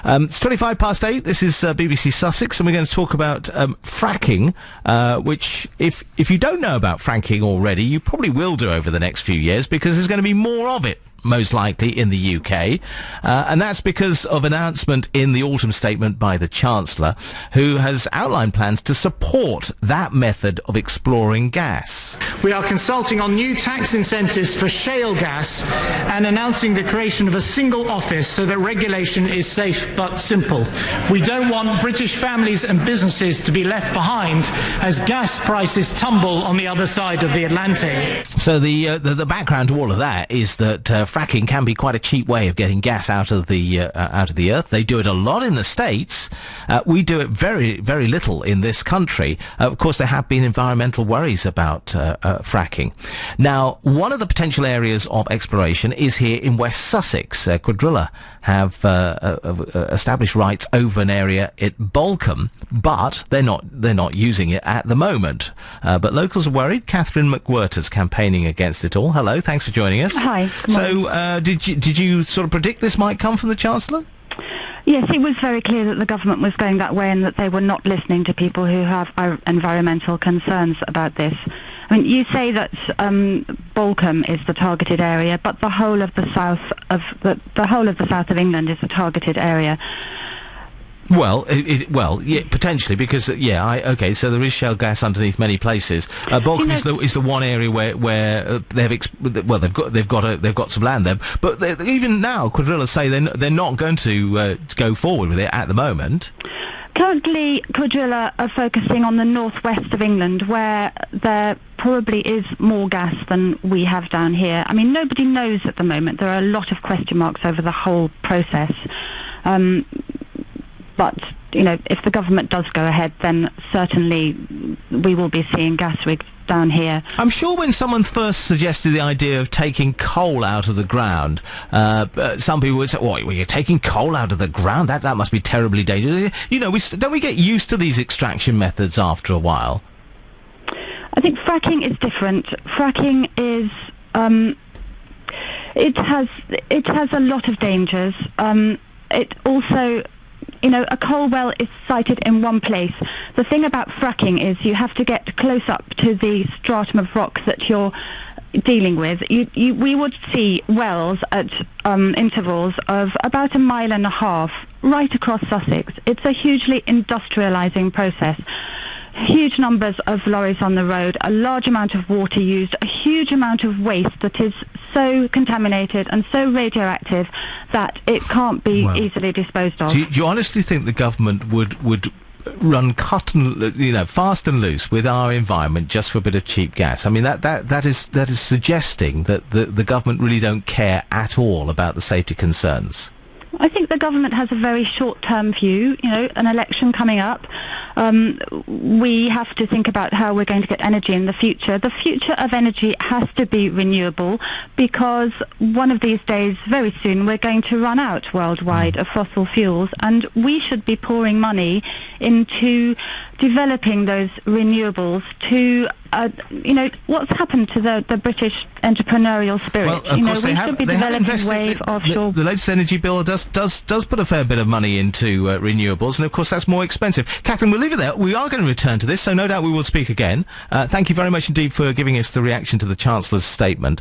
It's 8:25. This is BBC Sussex, and we're going to talk about fracking, which, if you don't know about fracking already, you probably will do over the next few years, because there's going to be more of it, most likely, in the UK. And that's because of an announcement in the autumn statement by the Chancellor, who has outlined plans to support that method of exploring gas. We are consulting on new tax incentives for shale gas and announcing the creation of a single office so that regulation is safe but simple. We don't want British families and businesses to be left behind as gas prices tumble on the other side of the Atlantic. So the background to all of that is that fracking can be quite a cheap way of getting gas out of the earth. They do it a lot in the States. We do it very, very little in this country. Of course, there have been environmental worries about fracking. Now, one of the potential areas of exploration is here in West Sussex. Quadrilla have established rights over an area at Balcombe, but they're not using it at the moment. But locals are worried. Catherine McWhirter's campaigning against it all. Hello, thanks for joining us. Hi. So, did you sort of predict this might come from the Chancellor? Yes, it was very clear that the government was going that way and that they were not listening to people who have environmental concerns about this. I mean, you say that Balcombe is the targeted area, but the whole of the south of England is a targeted area. Well, yeah, potentially, because okay. So there is shale gas underneath many places. Balcombe is the one area where they've got some land there. But even now, Quadrilla say they're not going to go forward with it at the moment. Currently, Quadrilla are focusing on the northwest of England, where there probably is more gas than we have down here. I mean, nobody knows at the moment. There are a lot of question marks over the whole process. But, if the government does go ahead, then certainly we will be seeing gas rigs down here. I'm sure when someone first suggested the idea of taking coal out of the ground, some people would say, well, you're taking coal out of the ground? That must be terribly dangerous. Don't we get used to these extraction methods after a while? I think fracking is different. Fracking is... it has a lot of dangers. It also... a coal well is sited in one place. The thing about fracking is you have to get close up to the stratum of rock that you're dealing with. We would see wells at intervals of about 1.5 miles right across Sussex. It's a hugely industrialising process. Huge numbers of lorries on the road, a large amount of water used, a huge amount of waste that is so contaminated and so radioactive that it can't be easily disposed of. Do you honestly think the government would run fast and loose with our environment just for a bit of cheap gas? I mean, that is suggesting that the government really don't care at all about the safety concerns. I think the government has a very short-term view, an election coming up. We have to think about how we're going to get energy in the future. The future of energy has to be renewable, because one of these days, very soon, we're going to run out worldwide of fossil fuels, and we should be pouring money into developing those renewables to... what's happened to the British entrepreneurial spirit? Well, of course, we should be developing wave offshore. The latest energy bill does put a fair bit of money into renewables, and of course that's more expensive. Catherine, we'll leave it there. We are going to return to this, so no doubt we will speak again. Thank you very much indeed for giving us the reaction to the Chancellor's statement.